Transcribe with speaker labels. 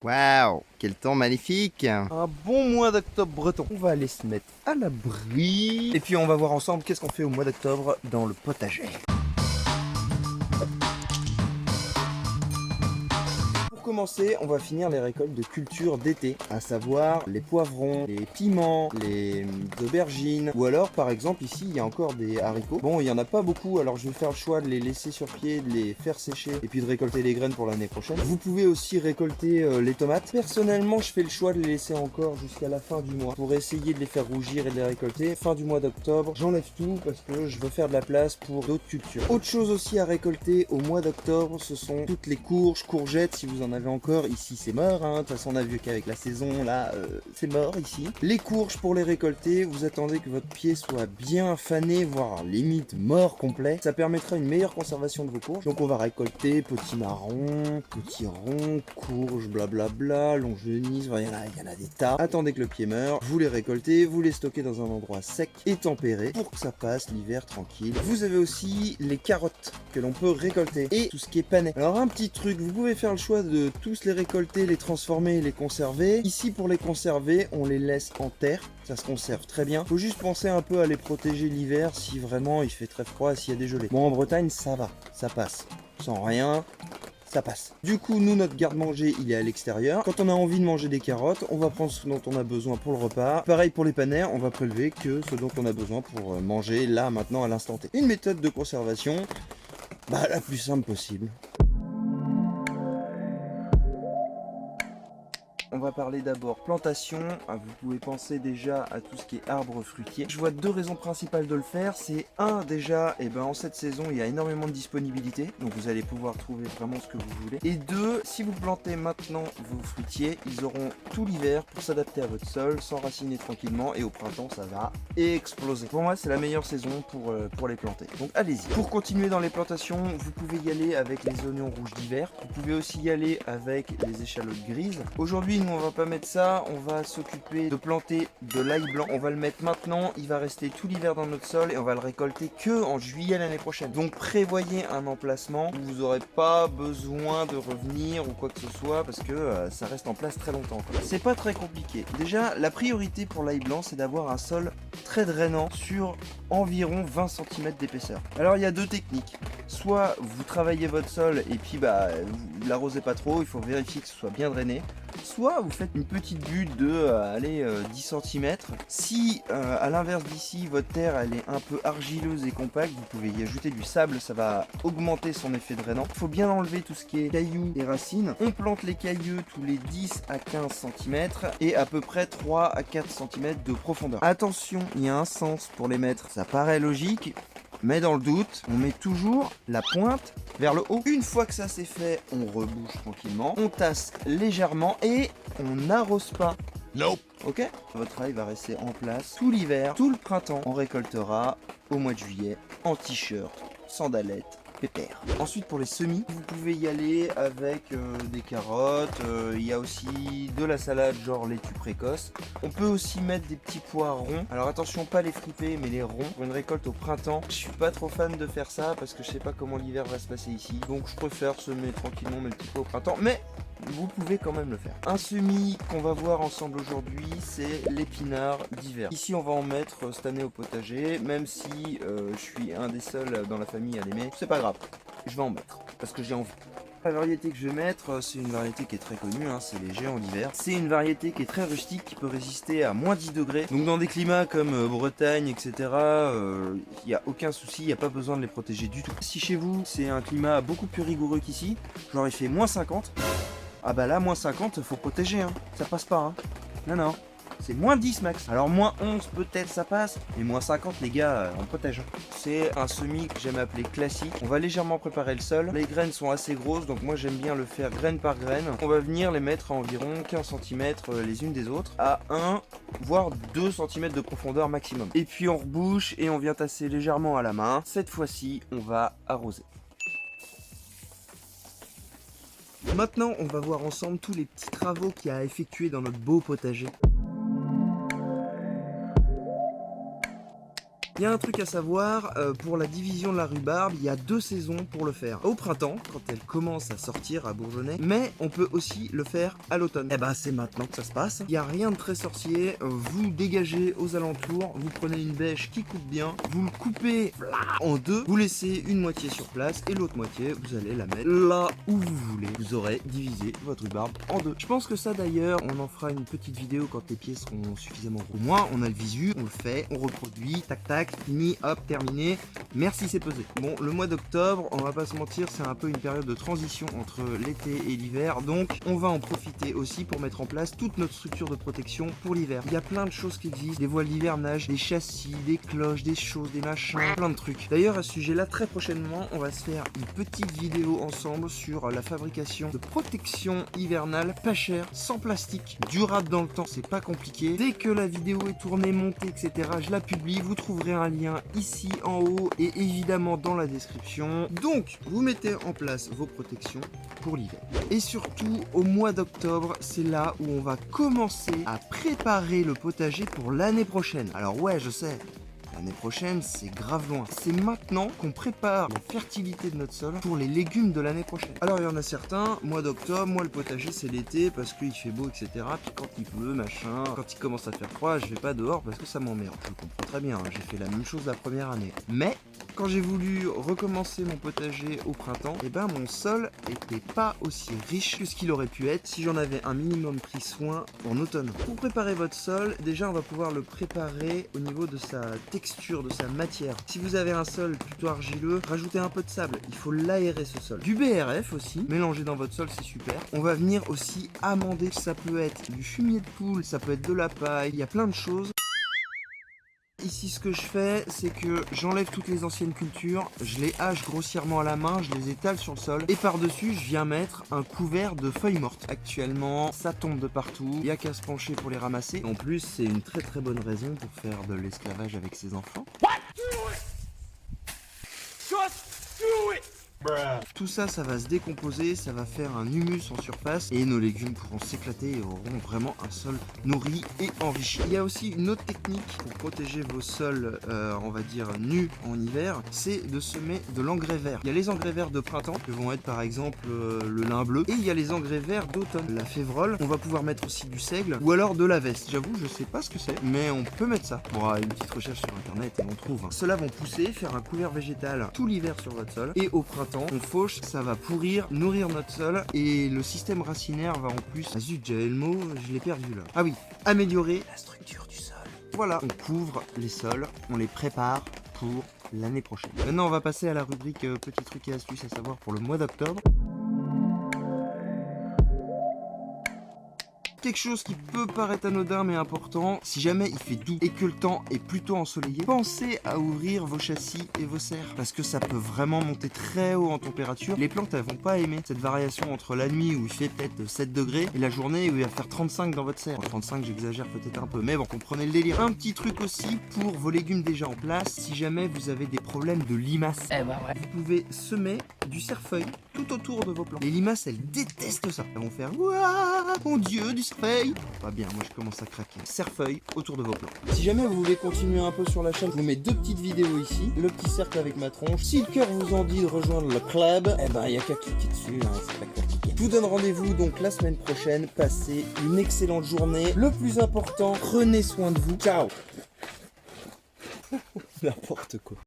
Speaker 1: Waouh, quel temps magnifique!
Speaker 2: Un bon mois d'octobre breton. On va aller se mettre à l'abri. Et puis on va voir ensemble qu'est-ce qu'on fait au mois d'octobre dans le potager. Pour commencer, on va finir les récoltes de culture d'été, à savoir les poivrons, les piments, les aubergines, ou alors par exemple ici il y a encore des haricots. Bon, il n'y en a pas beaucoup, alors je vais faire le choix de les laisser sur pied, de les faire sécher et puis de récolter les graines pour l'année prochaine. Vous pouvez aussi récolter les tomates. Personnellement, je fais le choix de les laisser encore jusqu'à la fin du mois pour essayer de les faire rougir et de les récolter. Fin du mois d'octobre, j'enlève tout parce que je veux faire de la place pour d'autres cultures. Autre chose aussi à récolter au mois d'octobre, ce sont toutes les courges, courgettes, si vous en avez encore. Ici c'est mort, hein. De toute façon on a vu qu'avec la saison là c'est mort ici. Les courges, pour les récolter, vous attendez que votre pied soit bien fané, voire limite mort complet. Ça permettra une meilleure conservation de vos courges. Donc on va récolter petits marrons, petits ronds, courges, blablabla, longenis, il y en a des tas. Attendez que le pied meure, vous les récoltez, vous les stockez dans un endroit sec et tempéré pour que ça passe l'hiver tranquille. Vous avez aussi les carottes que l'on peut récolter et tout ce qui est pané. Alors un petit truc, vous pouvez faire le choix de tous les récolter, les transformer et les conserver. Ici pour les conserver, on les laisse en terre, ça se conserve très bien. Faut juste penser un peu à les protéger l'hiver si vraiment il fait très froid, s'il y a des gelées. Bon, en Bretagne ça va, ça passe. Sans rien, ça passe. Du coup, nous, notre garde-manger, il est à l'extérieur. Quand on a envie de manger des carottes, on va prendre ce dont on a besoin pour le repas. Pareil pour les panères, on va prélever que ce dont on a besoin pour manger là, maintenant, à l'instant T. Une méthode de conservation, la plus simple possible. On va parler d'abord plantation. Vous pouvez penser déjà à tout ce qui est arbres fruitiers. Je vois deux raisons principales de le faire. C'est un, déjà, en cette saison, il y a énormément de disponibilité. Donc vous allez pouvoir trouver vraiment ce que vous voulez. Et deux, si vous plantez maintenant vos fruitiers, ils auront tout l'hiver pour s'adapter à votre sol, s'enraciner tranquillement. Et au printemps, ça va exploser. Pour moi, c'est la meilleure saison pour les planter. Donc allez-y. Pour continuer dans les plantations, vous pouvez y aller avec les oignons rouges d'hiver. Vous pouvez aussi y aller avec les échalotes grises. Aujourd'hui, nous on va pas mettre ça, on va s'occuper de planter de l'ail blanc. On va le mettre maintenant, il va rester tout l'hiver dans notre sol et on va le récolter que en juillet l'année prochaine. Donc prévoyez un emplacement où vous n'aurez pas besoin de revenir ou quoi que ce soit parce que ça reste en place très longtemps. C'est pas très compliqué. Déjà, la priorité pour l'ail blanc, c'est d'avoir un sol très drainant sur environ 20 cm d'épaisseur. Alors il y a deux techniques. Soit vous travaillez votre sol et puis vous l'arrosez pas trop, il faut vérifier que ce soit bien drainé. Soit vous faites une petite butte de 10 cm. Si à l'inverse d'ici votre terre elle est un peu argileuse et compacte, vous pouvez y ajouter du sable, ça va augmenter son effet drainant. Il faut bien enlever tout ce qui est cailloux et racines. On plante les cailloux tous les 10 à 15 cm et à peu près 3 à 4 cm de profondeur. Attention, il y a un sens pour les mettre, ça paraît logique. Mais dans le doute, on met toujours la pointe vers le haut. Une fois que ça c'est fait, on rebouche tranquillement, on tasse légèrement et on n'arrose pas.
Speaker 1: Nope.
Speaker 2: Ok? Votre travail va rester en place tout l'hiver, tout le printemps. On récoltera au mois de juillet en t-shirt, sandalettes, pépère. Ensuite pour les semis, vous pouvez y aller avec des carottes, il y a aussi de la salade genre laitue précoce. On peut aussi mettre des petits pois ronds. Alors attention, pas les fripés mais les ronds pour une récolte au printemps. Je suis pas trop fan de faire ça parce que je sais pas comment l'hiver va se passer ici. Donc je préfère semer tranquillement mes petits pois au printemps. Mais vous pouvez quand même le faire. Un semis qu'on va voir ensemble aujourd'hui, c'est l'épinard d'hiver. Ici on va en mettre cette année au potager, même si je suis un des seuls dans la famille à l'aimer. C'est pas grave, je vais en mettre parce que j'ai envie. La variété que je vais mettre, c'est une variété qui est très connue, c'est les géants d'hiver. C'est une variété qui est très rustique, qui peut résister à moins 10 degrés. Donc dans des climats comme Bretagne, etc., il n'y a aucun souci, il n'y a pas besoin de les protéger du tout. Si chez vous, c'est un climat beaucoup plus rigoureux qu'ici, genre il fait moins 50, ah bah là, moins 50, faut protéger, ça passe pas, Non, non, c'est moins 10 max. Alors moins 11, peut-être ça passe, mais moins 50, les gars, on protège. C'est un semis que j'aime appeler classique. On va légèrement préparer le sol. Les graines sont assez grosses, donc moi j'aime bien le faire graine par graine. On va venir les mettre à environ 15 cm les unes des autres, à 1 voire 2 cm de profondeur maximum. Et puis on rebouche et on vient tasser légèrement à la main. Cette fois-ci, on va arroser. Maintenant, on va voir ensemble tous les petits travaux qu'il y a à effectuer dans notre beau potager. Il y a un truc à savoir, pour la division de la rhubarbe, il y a 2 saisons pour le faire. Au printemps, quand elle commence à sortir, à bourgeonner, mais on peut aussi le faire à l'automne. Et ben c'est maintenant que ça se passe. Il n'y a rien de très sorcier, vous dégagez aux alentours, vous prenez une bêche qui coupe bien, vous le coupez en deux, vous laissez une moitié sur place et l'autre moitié, vous allez la mettre là où vous voulez. Vous aurez divisé votre rhubarbe en deux. Je pense que ça d'ailleurs, on en fera une petite vidéo quand les pieds seront suffisamment gros. Au moins, on a le visu, on le fait, on reproduit, tac tac, fini, hop, terminé. Merci, c'est pesé. Bon, le mois d'octobre, on va pas se mentir, c'est un peu une période de transition entre l'été et l'hiver, donc on va en profiter aussi pour mettre en place toute notre structure de protection pour l'hiver. Il y a plein de choses qui existent, des voiles d'hivernage, des châssis, des cloches, des choses, des machins, plein de trucs. D'ailleurs, à ce sujet-là, très prochainement, on va se faire une petite vidéo ensemble sur la fabrication de protection hivernale pas chère, sans plastique, durable dans le temps, c'est pas compliqué. Dès que la vidéo est tournée, montée, etc., je la publie, vous trouverez un lien ici en haut et évidemment dans la description. Donc, vous mettez en place vos protections pour l'hiver. Et surtout, au mois d'octobre, c'est là où on va commencer à préparer le potager pour l'année prochaine. Alors ouais, je sais, l'année prochaine, c'est grave loin. C'est maintenant qu'on prépare la fertilité de notre sol pour les légumes de l'année prochaine. Alors, il y en a certains, mois d'octobre, moi le potager c'est l'été parce qu'il fait beau, etc. Puis quand il pleut, machin, quand il commence à faire froid, je vais pas dehors parce que ça m'emmerde. Je le comprends très bien, hein, j'ai fait la même chose la première année. Mais, quand j'ai voulu recommencer mon potager au printemps, eh ben mon sol était pas aussi riche que ce qu'il aurait pu être si j'en avais un minimum pris soin en automne. Pour préparer votre sol, déjà on va pouvoir le préparer au niveau de sa texture, de sa matière. Si vous avez un sol plutôt argileux, rajoutez un peu de sable, il faut l'aérer ce sol. Du BRF aussi, mélangé dans votre sol, c'est super. On va venir aussi amender, ça peut être du fumier de poule, ça peut être de la paille, il y a plein de choses. Ici ce que je fais, c'est que j'enlève toutes les anciennes cultures, je les hache grossièrement à la main, je les étale sur le sol et par-dessus je viens mettre un couvert de feuilles mortes. Actuellement, ça tombe de partout, il n'y a qu'à se pencher pour les ramasser. En plus, c'est une très très bonne raison pour faire de l'esclavage avec ses enfants. What? Do it! Just do it! Tout ça, ça va se décomposer, ça va faire un humus en surface et nos légumes pourront s'éclater et auront vraiment un sol nourri et enrichi. Il y a aussi une autre technique pour protéger vos sols, on va dire nus en hiver, c'est de semer de l'engrais vert. Il y a les engrais verts de printemps, qui vont être par exemple le lin bleu, et il y a les engrais verts d'automne, la févrole. On va pouvoir mettre aussi du seigle ou alors de la veste. J'avoue, je sais pas ce que c'est, mais on peut mettre ça. Bon, une petite recherche sur internet et on trouve. Ceux-là vont pousser, faire un couvert végétal tout l'hiver sur votre sol, et au printemps, on fauche, ça va pourrir, nourrir notre sol et le système racinaire va en plus... Ah zut, j'avais le mot, je l'ai perdu là. Ah oui, améliorer la structure du sol. Voilà, on couvre les sols, on les prépare pour l'année prochaine. Maintenant, on va passer à la rubrique petits trucs et astuces à savoir pour le mois d'octobre. Quelque chose qui peut paraître anodin mais important, si jamais il fait doux et que le temps est plutôt ensoleillé, pensez à ouvrir vos châssis et vos serres parce que ça peut vraiment monter très haut en température. Les plantes elles vont pas aimer cette variation entre la nuit où il fait peut-être 7 degrés et la journée où il va faire 35 dans votre serre. 35 j'exagère peut-être un peu mais bon, comprenez le délire. Un petit truc aussi pour vos légumes déjà en place, si jamais vous avez des problèmes de limaces, vous pouvez semer du cerfeuil tout autour de vos plants. Les limaces elles détestent ça, elles vont faire ouah, mon dieu, du cerfeuil. Pas bien, moi je commence à craquer. Cerfeuil autour de vos plants. Si jamais vous voulez continuer un peu sur la chaîne, je vous mets 2 petites vidéos ici. Le petit cercle avec ma tronche. Si le cœur vous en dit de rejoindre le club, eh ben il n'y a qu'à cliquer dessus, hein, c'est pas compliqué. Je vous donne rendez-vous donc la semaine prochaine. Passez une excellente journée. Le plus important, prenez soin de vous. Ciao. N'importe quoi.